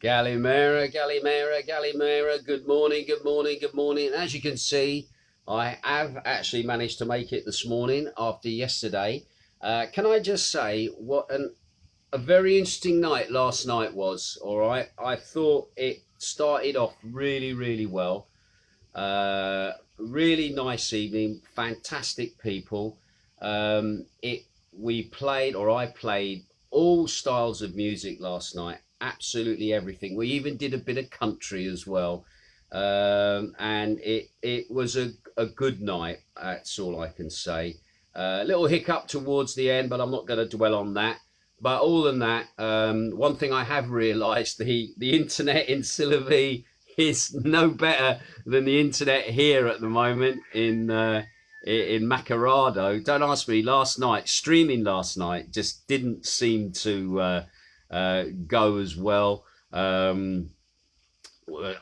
Galimera, Galimera, Galimera. Good morning, good morning, good morning. And as you can see, I have actually managed to make it this morning after yesterday. Can I just say what a very interesting night last night was, all right? I thought it started off really, really well. Really nice evening, fantastic people. We played, or I played, all styles of music last night, absolutely everything. We even did a bit of country as well, and it was a good night. That's all I can say. A little hiccup towards the end, but I'm not going to dwell on that. But all than that, one thing I have realised, the internet in Sylvie is no better than the internet here at the moment in Macardo. Don't ask me. Streaming last night just didn't seem to go as well.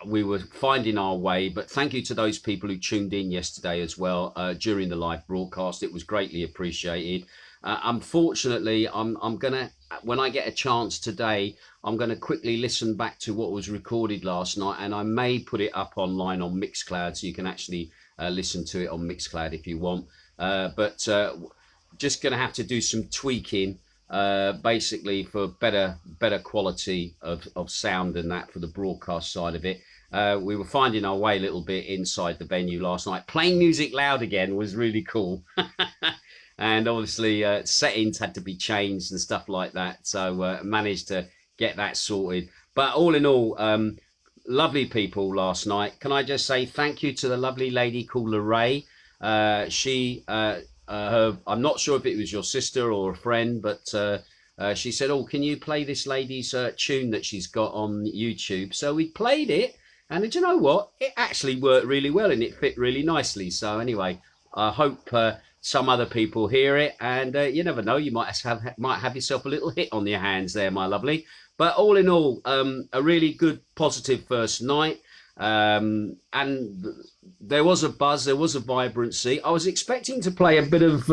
We were finding our way, but thank you to those people who tuned in yesterday as well during the live broadcast. It was greatly appreciated. Unfortunately, I'm gonna, when I get a chance today, I'm gonna quickly listen back to what was recorded last night, and I may put it up online on Mixcloud, so you can actually listen to it on Mixcloud if you want. But just gonna have to do some tweaking, basically for better quality of sound and that for the broadcast side of it. We were finding our way a little bit inside the venue last night. Playing music loud again was really cool. And obviously settings had to be changed and stuff like that. So managed to get that sorted. But all in all, lovely people last night. Can I just say thank you to the lovely lady called Lorraine. I'm not sure if it was your sister or a friend, but she said, oh, can you play this lady's tune that she's got on YouTube? So we played it. And do you know what? It actually worked really well and it fit really nicely. So anyway, I hope some other people hear it, and you never know, you might have yourself a little hit on your hands there, my lovely. But all in all, a really good, positive first night, and there was a buzz, there was a vibrancy. I was expecting to play a bit of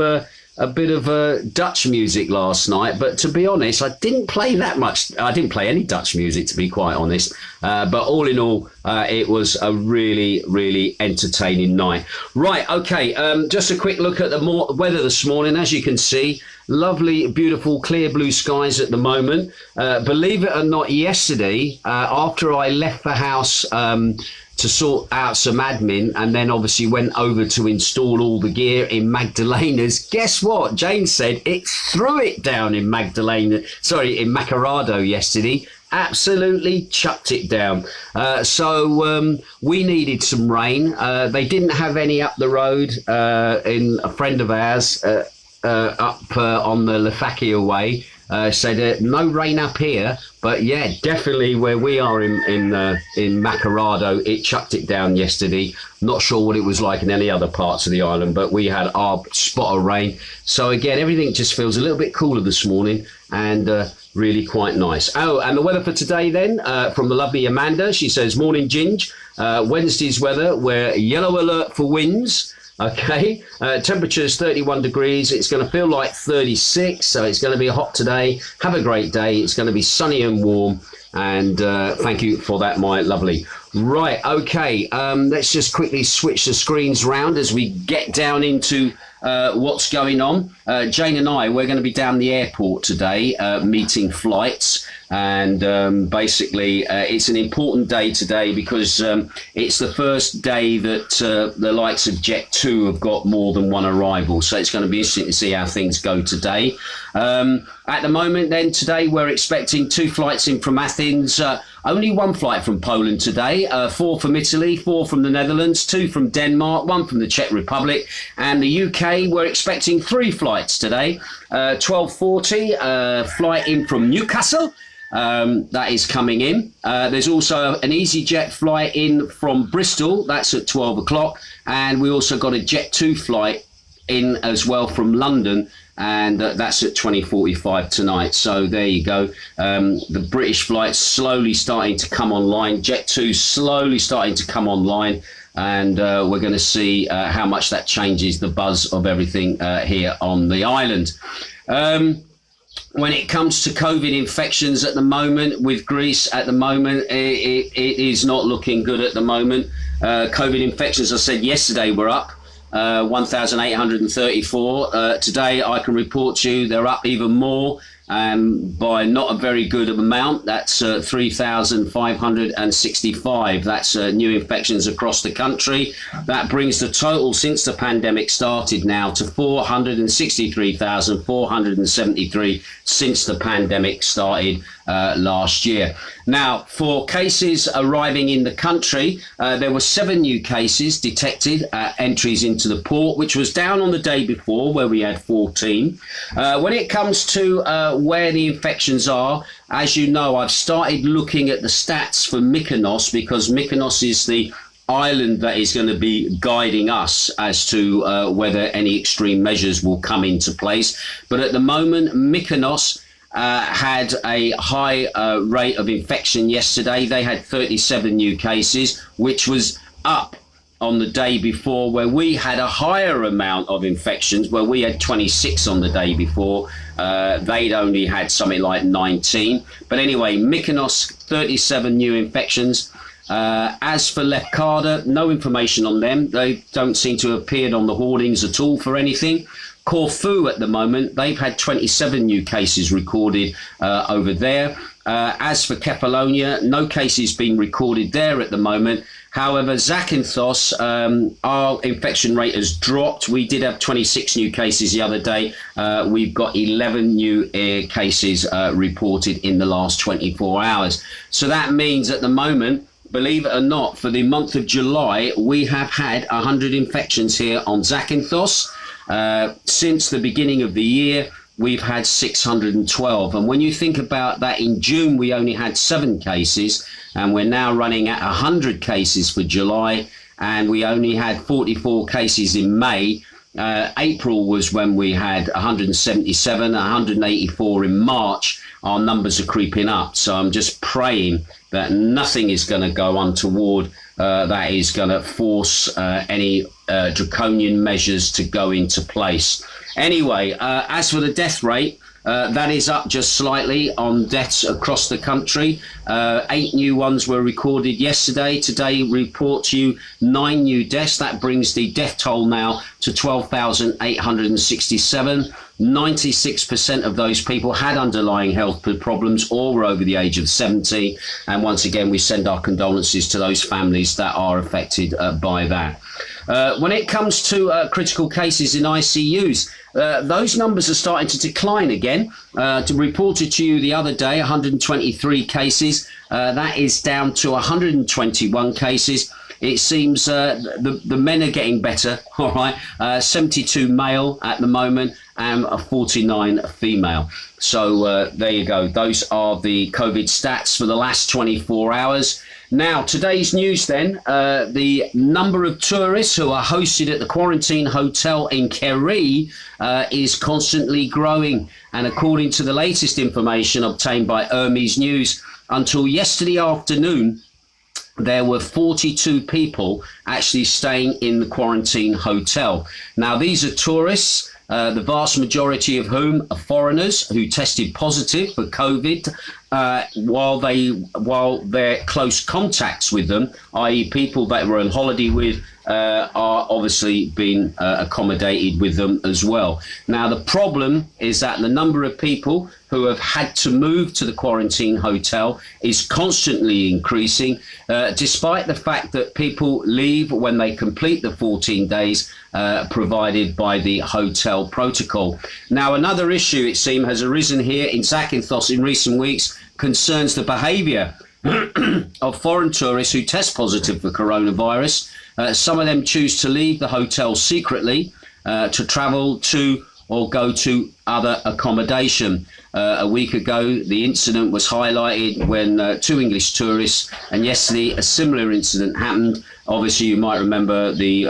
Dutch music last night, but to be honest, I didn't play that much. I didn't play any Dutch music, to be quite honest. But all in all, it was a really, really entertaining night. Right, okay, just a quick look at the weather this morning. As you can see, lovely, beautiful, clear blue skies at the moment. Believe it or not, yesterday, after I left the house to sort out some admin, and then obviously went over to install all the gear in Magdalena's. Guess what? Jane said it threw it down in Macarado yesterday. Absolutely chucked it down. So we needed some rain. They didn't have any up the road in a friend of ours up on the Lefacchia way. Said no rain up here, but yeah, definitely where we are in Macarado, it chucked it down yesterday. Not sure what it was like in any other parts of the island, but we had our spot of rain. So again, everything just feels a little bit cooler this morning, and really quite nice. Oh, and the weather for today then, from the lovely Amanda. She says, morning Ginge, Wednesday's weather, we're yellow alert for winds. Okay, temperature is 31 degrees. It's going to feel like 36, so it's going to be hot today. Have a great day. It's going to be sunny and warm, and thank you for that, my lovely. Right, okay, let's just quickly switch the screens round as we get down into what's going on. Jane and I, we're going to be down the airport today, meeting flights. And basically, it's an important day today because it's the first day that the likes of Jet 2 have got more than one arrival. So it's going to be interesting to see how things go today. At the moment, then, today we're expecting 2 flights in from Athens. Only 1 flight from Poland today, 4 from Italy, 4 from the Netherlands, 2 from Denmark, 1 from the Czech Republic, and the UK. We're expecting 3 flights today. 12:40, flight in from Newcastle. That is coming in. There's also an EasyJet flight in from Bristol. That's at 12 o'clock. And we also got a Jet 2 flight in as well from London. And that's at 20:45 tonight. So there you go. The British flights slowly starting to come online. Jet 2 slowly starting to come online. And we're going to see how much that changes the buzz of everything here on the island. when it comes to COVID infections at the moment, with Greece at the moment, it is not looking good at the moment. COVID infections, I said yesterday, were up 1,834. Today, I can report to you they're up even more by not a very good amount. That's 3,565. That's new infections across the country. That brings the total since the pandemic started now to 463,473 since the pandemic started last year. Now, for cases arriving in the country, there were 7 new cases detected at entries into the port, which was down on the day before where we had 14. When it comes to where the infections are, as you know, I've started looking at the stats for Mykonos, because Mykonos is the island that is going to be guiding us as to whether any extreme measures will come into place. But at the moment, Mykonos had a high rate of infection yesterday. They had 37 new cases, which was up on the day before, where we had a higher amount of infections, where we had 26 on the day before. They'd only had something like 19. But anyway, Mykonos, 37 new infections. As for Macardo, no information on them. They don't seem to have appeared on the hoardings at all for anything. Corfu at the moment, they've had 27 new cases recorded over there. As for Kefalonia, no cases being recorded there at the moment. However, Zakynthos, our infection rate has dropped. We did have 26 new cases the other day. We've got 11 new cases reported in the last 24 hours. So that means at the moment, believe it or not, for the month of July, we have had 100 infections here on Zakynthos. Since the beginning of the year, we've had 612. And when you think about that, in June, we only had 7 cases, and we're now running at 100 cases for July, and we only had 44 cases in May. April was when we had 177, 184 in March. Our numbers are creeping up. So I'm just praying that nothing is going to go untoward that is going to force any draconian measures to go into place. Anyway, as for the death rate, that is up just slightly on deaths across the country. 8 new ones were recorded yesterday. Today, report to you 9 new deaths. That brings the death toll now to 12,867. 96% of those people had underlying health problems or were over the age of 70. And once again, we send our condolences to those families that are affected by that. When it comes to critical cases in ICUs, those numbers are starting to decline again. To reported to you the other day, 123 cases. That is down to 121 cases. It seems the men are getting better, all right. 72 male at the moment and 49 female. So there you go. Those are the COVID stats for the last 24 hours. Now, today's news then, the number of tourists who are hosted at the quarantine hotel in Keri is constantly growing. And according to the latest information obtained by Hermes News, until yesterday afternoon, there were 42 people actually staying in the quarantine hotel. Now, these are tourists, the vast majority of whom are foreigners who tested positive for COVID while their close contacts with them, i.e. people that were on holiday with, are obviously being accommodated with them as well. Now, the problem is that the number of people who have had to move to the quarantine hotel is constantly increasing, despite the fact that people leave when they complete the 14 days provided by the hotel protocol. Now, another issue, it seems, has arisen here in Zakynthos in recent weeks, concerns the behaviour of foreign tourists who test positive for coronavirus. Some of them choose to leave the hotel secretly to travel to or go to other accommodation. A week ago, the incident was highlighted when 2 English tourists, and yesterday a similar incident happened. Obviously, you might remember the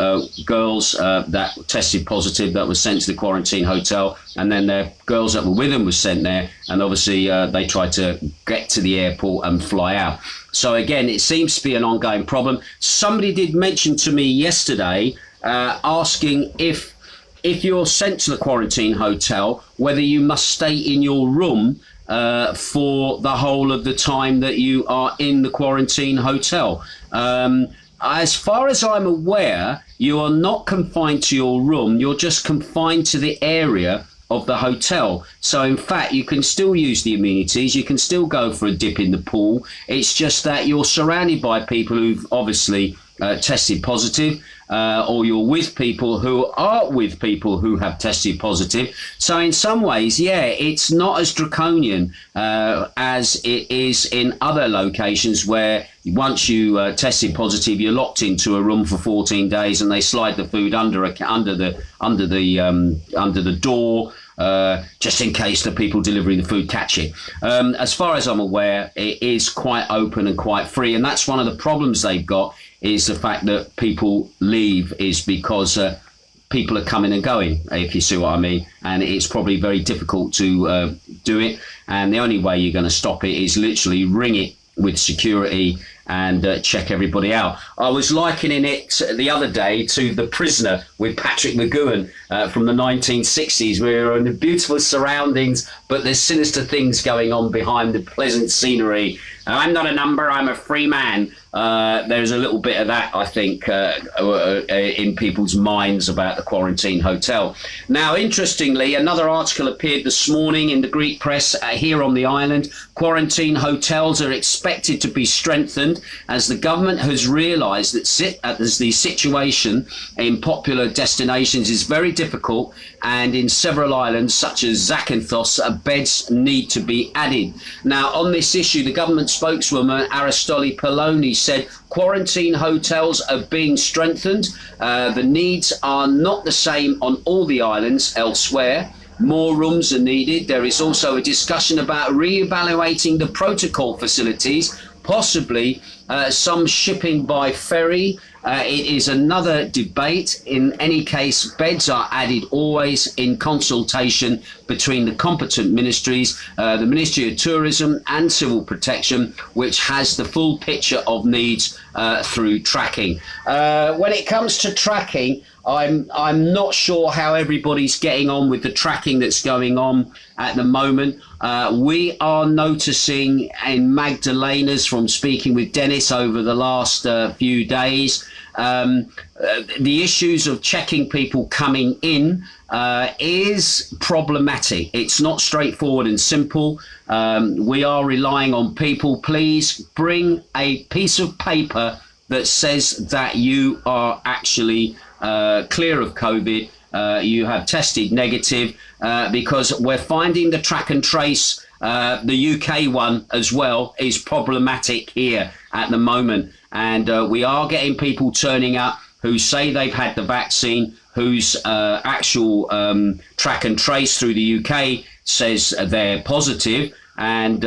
girls that tested positive that were sent to the quarantine hotel, and then the girls that were with them were sent there, and obviously they tried to get to the airport and fly out. So again, it seems to be an ongoing problem. Somebody did mention to me yesterday asking if if you're sent to the quarantine hotel, whether you must stay in your room for the whole of the time that you are in the quarantine hotel. As far as I'm aware, you are not confined to your room. You're just confined to the area of the hotel. So in fact, you can still use the amenities. You can still go for a dip in the pool. It's just that you're surrounded by people who've obviously tested positive, or you're with people who are with people who have tested positive. So in some ways, yeah, it's not as draconian as it is in other locations where once you tested positive, you're locked into a room for 14 days, and they slide the food under the door. Just in case the people delivering the food catch it. As far as I'm aware, it is quite open and quite free, and that's one of the problems they've got, is the fact that people leave is because people are coming and going, if you see what I mean, and it's probably very difficult to do it, and the only way you're going to stop it is literally ring it with security and check everybody out. I was likening it the other day to The Prisoner with Patrick McGoohan from the 1960s. We were in the beautiful surroundings, but there's sinister things going on behind the pleasant scenery. I'm not a number, I'm a free man. There's a little bit of that, I think, in people's minds about the quarantine hotel. Now, interestingly, another article appeared this morning in the Greek press here on the island. Quarantine hotels are expected to be strengthened as the government has realised that the situation in popular destinations is very difficult, and in several islands, such as Zakynthos, beds need to be added. Now, on this issue, the government spokeswoman, Aristoli Poloni, said quarantine hotels are being strengthened. The needs are not the same on all the islands elsewhere. More rooms are needed. There is also a discussion about re-evaluating the protocol facilities, possibly some shipping by ferry. It is another debate. In any case, beds are added always in consultation between the competent ministries, the Ministry of Tourism and Civil Protection, which has the full picture of needs through tracking. When it comes to tracking, I'm not sure how everybody's getting on with the tracking that's going on at the moment. We are noticing in Magdalena's, from speaking with Dennis over the last few days, the issues of checking people coming in is problematic. It's not straightforward and simple. We are relying on people. Please bring a piece of paper that says that you are actually clear of COVID, you have tested negative, because we're finding the track and trace, the UK one as well, is problematic here at the moment. And we are getting people turning up who say they've had the vaccine, whose actual track and trace through the UK says they're positive, and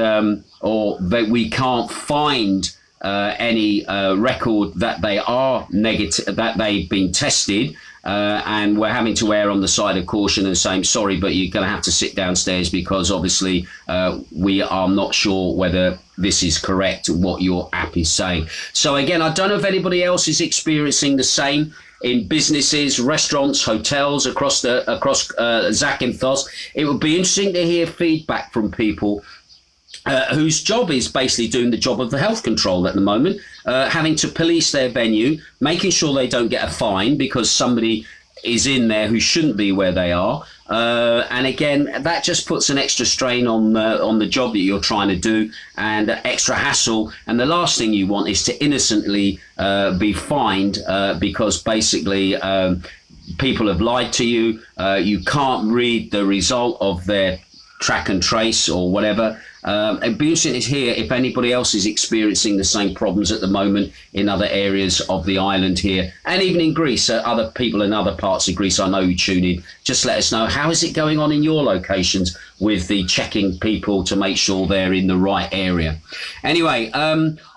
or that we can't find any record that they are negative, that they've been tested, and we're having to err on the side of caution and saying sorry, but you're going to have to sit downstairs because obviously we are not sure whether this is correct, what your app is saying. So again, I don't know if anybody else is experiencing the same in businesses, restaurants, hotels across Zakynthos. It would be interesting to hear feedback from people whose job is basically doing the job of the health control at the moment, having to police their venue, making sure they don't get a fine because somebody is in there who shouldn't be where they are. And again, that just puts an extra strain on the job that you're trying to do, and extra hassle. And the last thing you want is to innocently be fined because basically people have lied to you. You can't read the result of their track and trace or whatever. It'd be interesting to hear if anybody else is experiencing the same problems at the moment in other areas of the island here, and even in Greece. Other people in other parts of Greece, I know you tune in. Just let us know, how is it going on in your locations with the checking people to make sure they're in the right area? Anyway,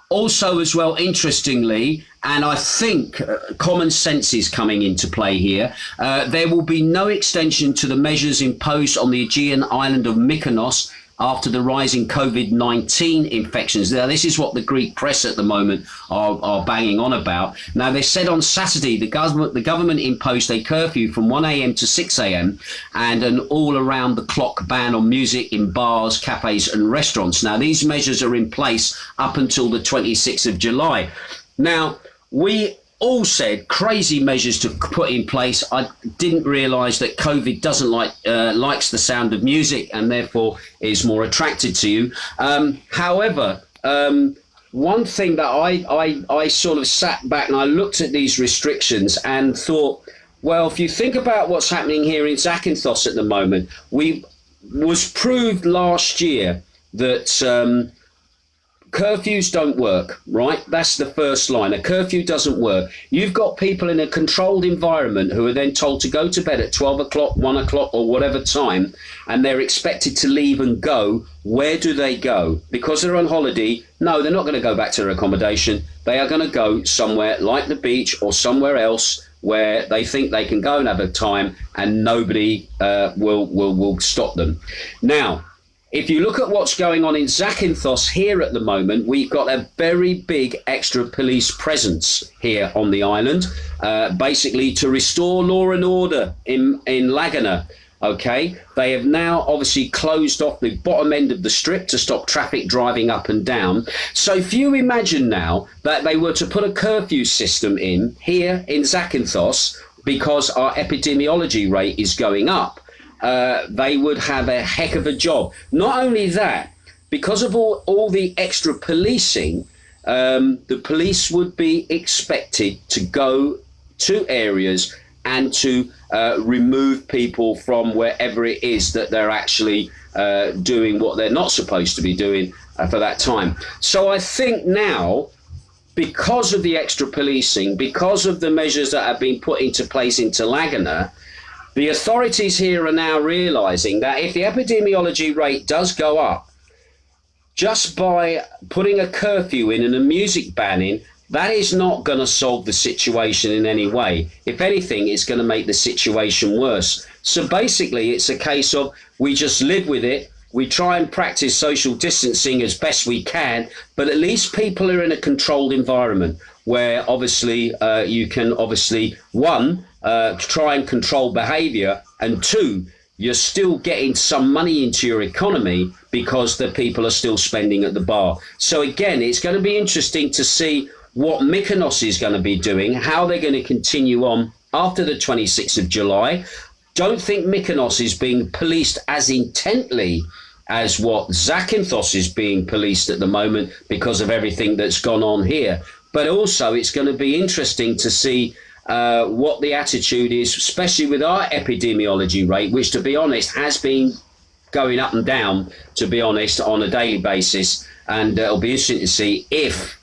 also as well, interestingly, and I think common sense is coming into play here, there will be no extension to the measures imposed on the Aegean island of Mykonos after the rising COVID-19 infections. Now, this is what the Greek press at the moment are banging on about. Now, they said on Saturday the government imposed a curfew from 1 a.m. to 6 a.m. and an all-around-the-clock ban on music in bars, cafes and restaurants. Now, these measures are in place up until the 26th of July. Now, we all said crazy measures to put in place. I didn't realise that COVID doesn't likes the sound of music and therefore is more attracted to you. However, one thing that I sort of sat back and I looked at these restrictions and thought, well, if you think about what's happening here in Zakynthos at the moment, was proved last year that curfews don't work, right? That's the first line. A curfew doesn't work. You've got people in a controlled environment who are then told to go to bed at 12 o'clock, 1 o'clock or whatever time, and they're expected to leave and go. Where do they go? Because they're on holiday? No, they're not going to go back to their accommodation. They are going to go somewhere like the beach or somewhere else where they think they can go and have a time and nobody will stop them. Now, if you look at what's going on in Zakynthos here at the moment, we've got a very big extra police presence here on the island, basically to restore law and order in Laganas. Okay, they have now obviously closed off the bottom end of the strip to stop traffic driving up and down. So if you imagine now that they were to put a curfew system in here in Zakynthos because our epidemiology rate is going up, they would have a heck of a job. Not only that, because of all the extra policing, the police would be expected to go to areas and to remove people from wherever it is that they're actually doing what they're not supposed to be doing for that time. So I think now, because of the extra policing, because of the measures that have been put into place into Laganas, the authorities here are now realising that if the epidemiology rate does go up, just by putting a curfew in and a music ban in, that is not going to solve the situation in any way. If anything, it's going to make the situation worse. So basically, it's a case of we just live with it. We try and practice social distancing as best we can, but at least people are in a controlled environment where obviously you can obviously, one, try and control behaviour, and two, you're still getting some money into your economy because the people are still spending at the bar. So again, it's going to be interesting to see what Mykonos is going to be doing, how they're going to continue on after the 26th of July. Don't think Mykonos is being policed as intently as what Zakynthos is being policed at the moment because of everything that's gone on here. But also it's going to be interesting to see what the attitude is, especially with our epidemiology rate, which, to be honest, has been going up and down, to be honest, on a daily basis. And it'll be interesting to see if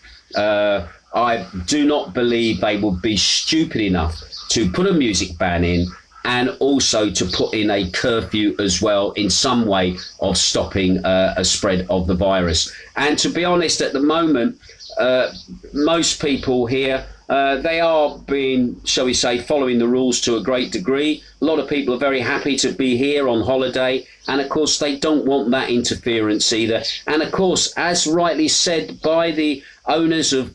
I do not believe they will be stupid enough to put a music ban in and also to put in a curfew as well in some way of stopping a spread of the virus. And to be honest, at the moment, most people here, they are being, shall we say, following the rules to a great degree. A lot of people are very happy to be here on holiday. And of course, they don't want that interference either. And of course, as rightly said by the owners of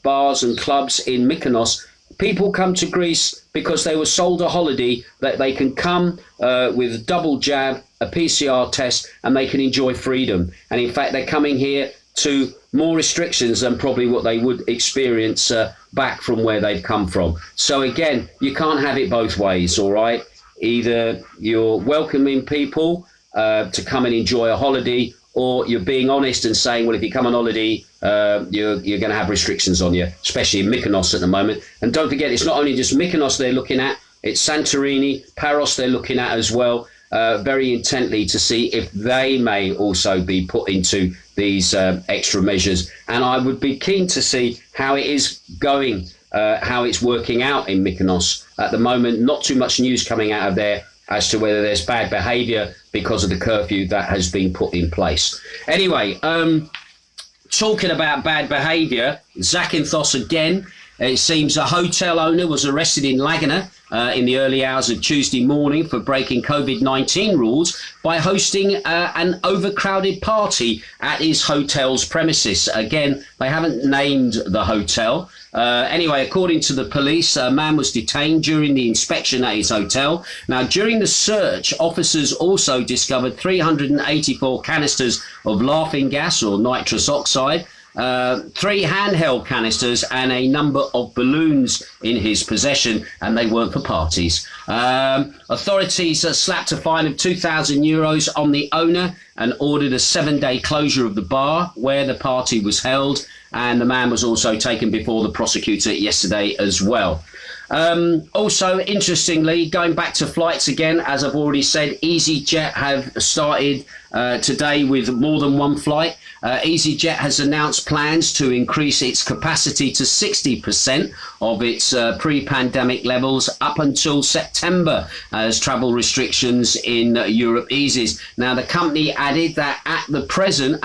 bars and clubs in Mykonos, people come to Greece because they were sold a holiday that they can come with a double jab, a PCR test, and they can enjoy freedom. And in fact, they're coming here to more restrictions than probably what they would experience back from where they've come from. So again, you can't have it both ways, all right? Either you're welcoming people to come and enjoy a holiday, or you're being honest and saying, well, if you come on holiday, you're going to have restrictions on you, especially in Mykonos at the moment. And don't forget, it's not only just Mykonos they're looking at, it's Santorini, Paros they're looking at as well, very intently to see if they may also be put into these extra measures. And I would be keen to see how it is going, how it's working out in Mykonos. At the moment, not too much news coming out of there as to whether there's bad behaviour because of the curfew that has been put in place. Anyway, talking about bad behaviour, Zakynthos again. It seems a hotel owner was arrested in Laganas in the early hours of Tuesday morning for breaking COVID-19 rules by hosting an overcrowded party at his hotel's premises. Again, they haven't named the hotel. Anyway, according to the police, a man was detained during the inspection at his hotel. Now, during the search, officers also discovered 384 canisters of laughing gas or nitrous oxide, 3 handheld canisters and a number of balloons in his possession, and they weren't for parties. Authorities slapped a fine of €2,000 on the owner and ordered a 7-day closure of the bar where the party was held, and the man was also taken before the prosecutor yesterday as well. Also, interestingly, going back to flights again, as I've already said, EasyJet have started today with more than one flight. EasyJet has announced plans to increase its capacity to 60% of its pre-pandemic levels up until September as travel restrictions in Europe eases. Now, the company added that at the present,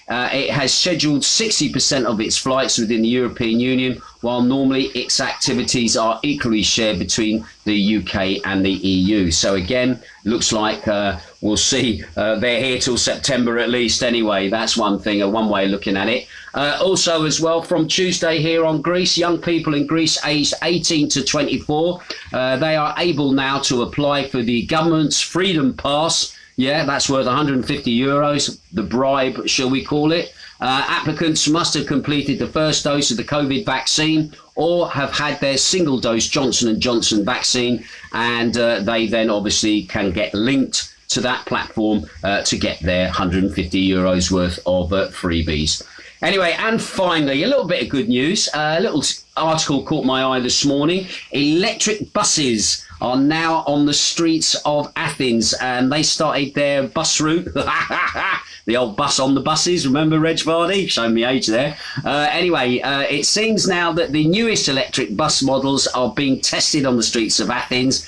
it has scheduled 60% of its flights within the European Union, while normally its activities are equally shared between the UK and the EU. So again, looks like we'll see. They're here till September at least anyway. That's one thing, one way of looking at it. Also as well, from Tuesday here on Greece, young people in Greece aged 18 to 24, they are able now to apply for the government's Freedom Pass. Yeah, that's worth €150, the bribe, shall we call it. Applicants must have completed the first dose of the COVID vaccine or have had their single dose Johnson & Johnson vaccine, and they then obviously can get linked to that platform to get their €150 worth of freebies. Anyway, and finally, a little bit of good news. A little article caught my eye this morning. Electric buses are now on the streets of Athens, and they started their bus route. The old bus on the buses, remember Reg Vardy? Showing me age there. Anyway, it seems now that the newest electric bus models are being tested on the streets of Athens.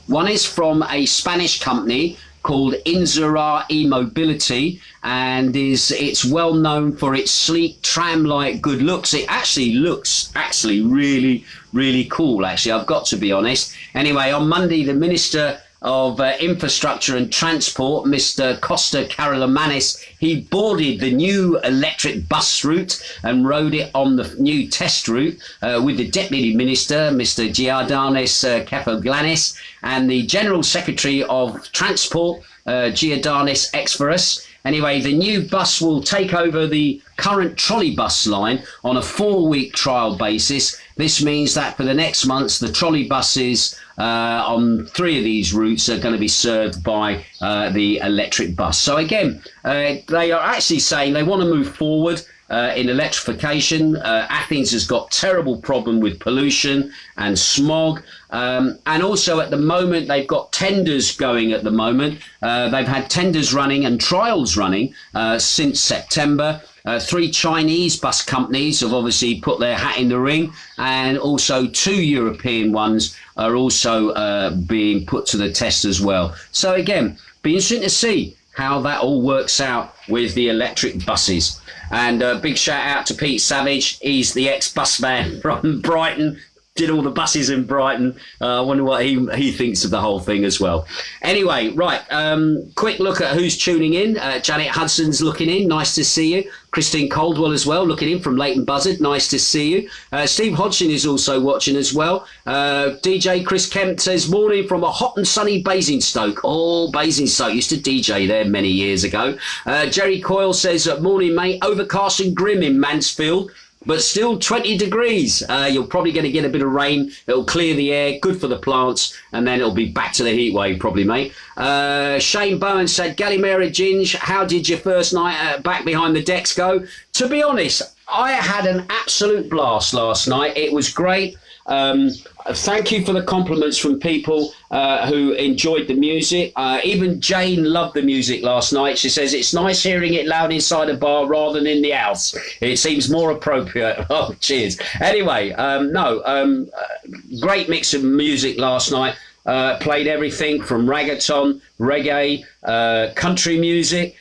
One is from a Spanish company called Inzara E-Mobility, and it's well known for its sleek tram-like good looks. It actually looks really, really cool, actually, I've got to be honest. Anyway, on Monday, the Minister of Infrastructure and Transport, Mr. Costa Karalomanis, he boarded the new electric bus route and rode it on the new test route with the Deputy Minister, Mr. Giardanis Kefaglanis, and the General Secretary of Transport, Giardanis Exvarus. Anyway, the new bus will take over the current trolley bus line on a 4-week trial basis. This means that for the next months, the trolley buses on 3 of these routes are going to be served by the electric bus. So again, they are actually saying they want to move forward in electrification. Athens has got terrible problem with pollution and smog. And also at the moment, they've got tenders going at the moment. They've had tenders running and trials running since September. 3 Chinese bus companies have obviously put their hat in the ring, and also 2 European ones are also being put to the test as well. So again, be interesting to see how that all works out with the electric buses. And big shout out to Pete Savage. He's the ex-busman from Brighton. Did all the buses in Brighton. I wonder what he thinks of the whole thing as well. Anyway, right, quick look at who's tuning in. Janet Hudson's looking in. Nice to see you. Christine Coldwell as well, looking in from Leighton Buzzard. Nice to see you. Steve Hodgson is also watching as well. DJ Chris Kemp says, morning from a hot and sunny Basingstoke. Oh, Basingstoke. Used to DJ there many years ago. Jerry Coyle says, morning, mate. Overcast and grim in Mansfield, but still 20 degrees. You're probably going to get a bit of rain. It'll clear the air, good for the plants, and then it'll be back to the heat wave probably, mate. Shane Bowen said, Gallimera Ginge, how did your first night back behind the decks go? To be honest, I had an absolute blast last night. It was great. Thank you for the compliments from people who enjoyed the music. Even Jane loved the music last night. She says it's nice hearing it loud inside a bar rather than in the house. It seems more appropriate. Oh, cheers. Anyway, great mix of music last night. played everything from reggaeton, reggae, country music,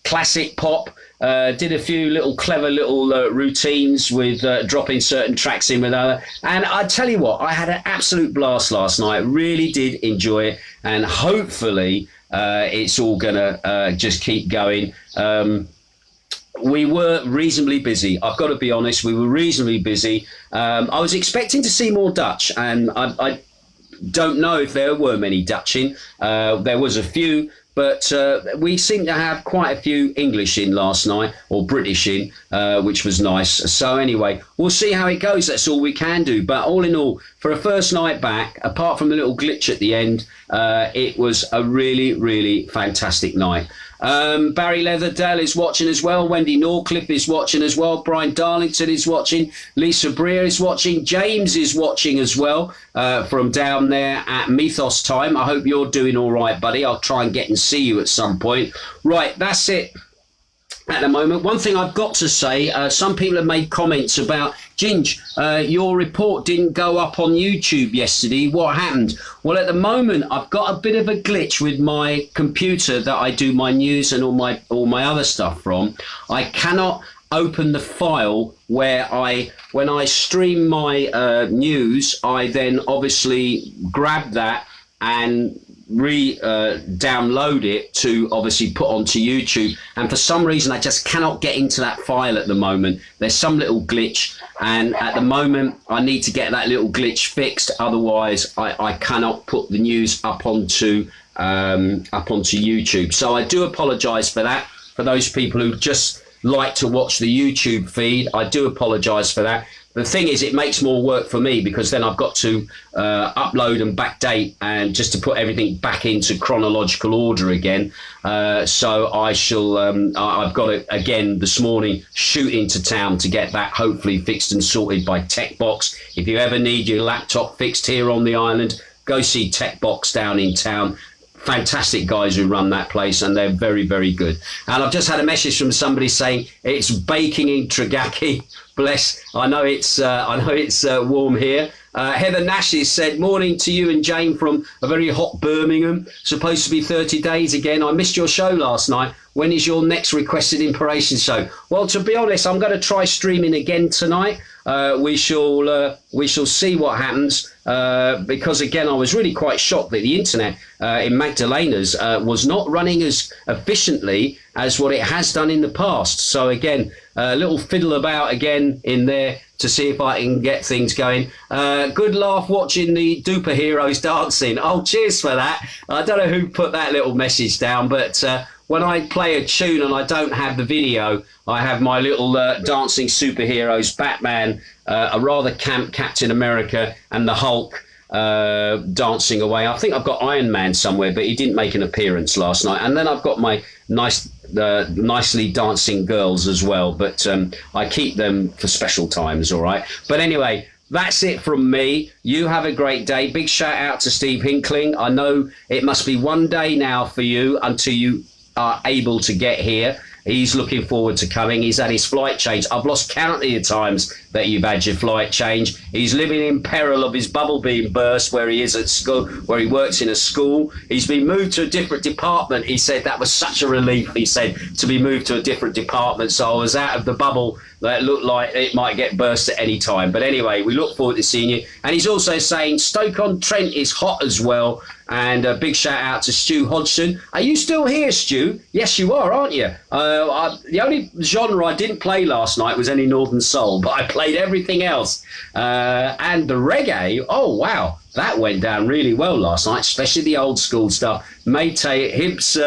classic pop. Did a few clever little routines with dropping certain tracks in with other. And I tell you what, I had an absolute blast last night. Really did enjoy it. And hopefully it's all going to just keep going. We were reasonably busy. I've got to be honest, we were reasonably busy. I was expecting to see more Dutch, and I don't know if there were many Dutch in. There was a few, but we seemed to have quite a few English in last night, or British in, which was nice. So anyway, we'll see how it goes. That's all we can do. But all in all, for a first night back, apart from the little glitch at the end, it was a really, really fantastic night. Barry Leatherdale is watching as well. Wendy Norcliffe is watching as well. Brian Darlington is watching. Lisa Breer is watching. James is watching as well from down there at Mythos time. I hope you're doing all right, buddy. I'll try and get and see you at some point. Right, that's it at the moment. One thing I've got to say, some people have made comments about, Ginge, your report didn't go up on YouTube yesterday. What happened? Well, at the moment, I've got a bit of a glitch with my computer that I do my news and all my other stuff from. I cannot open the file where when I stream my news, I then obviously grab that and download it to obviously put onto YouTube, and for some reason I just cannot get into that file at the moment. There's some little glitch, and at the moment I need to get that little glitch fixed, otherwise I cannot put the news up onto YouTube. So I do apologize for that. For those people who just like to watch the YouTube feed, I do apologize for that. The thing is, it makes more work for me, because then I've got to upload and backdate, and just to put everything back into chronological order again. So I shall, I've got to, again, this morning, shoot into town to get that hopefully fixed and sorted by TechBox. If you ever need your laptop fixed here on the island, go see TechBox down in town. Fantastic guys who run that place, and they're very, very good. And I've just had a message from somebody saying it's baking in Tregaki. Bless. I know it's warm here. Heather Nash has said, morning to you and Jane from a very hot Birmingham. Supposed to be 30 days again. I missed your show last night. When is your next requested inspiration show? Well, to be honest, I'm going to try streaming again tonight. We shall see what happens, because again, I was really quite shocked that the internet in Magdalena's was not running as efficiently as what it has done in the past. So again, a little fiddle about again in there to see if I can get things going. Good laugh watching the Duper Heroes dancing. Oh, cheers for that. I don't know who put that little message down, but when I play a tune and I don't have the video, I have my little dancing superheroes, Batman, a rather camp Captain America, and the Hulk dancing away. I think I've got Iron Man somewhere, but he didn't make an appearance last night. And then I've got my nicely dancing girls as well, but I keep them for special times, all right? But anyway, that's it from me. You have a great day. Big shout out to Steve Hinkling. I know it must be one day now for you until you are able to get here. He's looking forward to coming. He's had his flight change. I've lost count of the times that you've had your flight change. He's living in peril of his bubble being burst where he is at school, where he works in a school. He's been moved to a different department. He said that was such a relief, he said, to be moved to a different department. So I was out of the bubble that looked like it might get burst at any time. But anyway, we look forward to seeing you. And he's also saying Stoke-on-Trent is hot as well. And a big shout out to Stu Hodgson. Are you still here, Stu? Yes, you are, aren't you? The only genre I didn't play last night was any Northern Soul, but I played everything else. And the reggae, oh, wow, that went down really well last night, especially the old school stuff. Maytay, Hibs,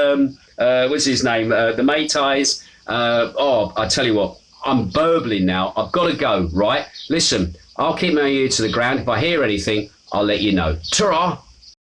what's his name? The Maytays. I tell you what, I'm burbling now. I've got to go, right? Listen, I'll keep my ear to the ground. If I hear anything, I'll let you know. Ta-ra!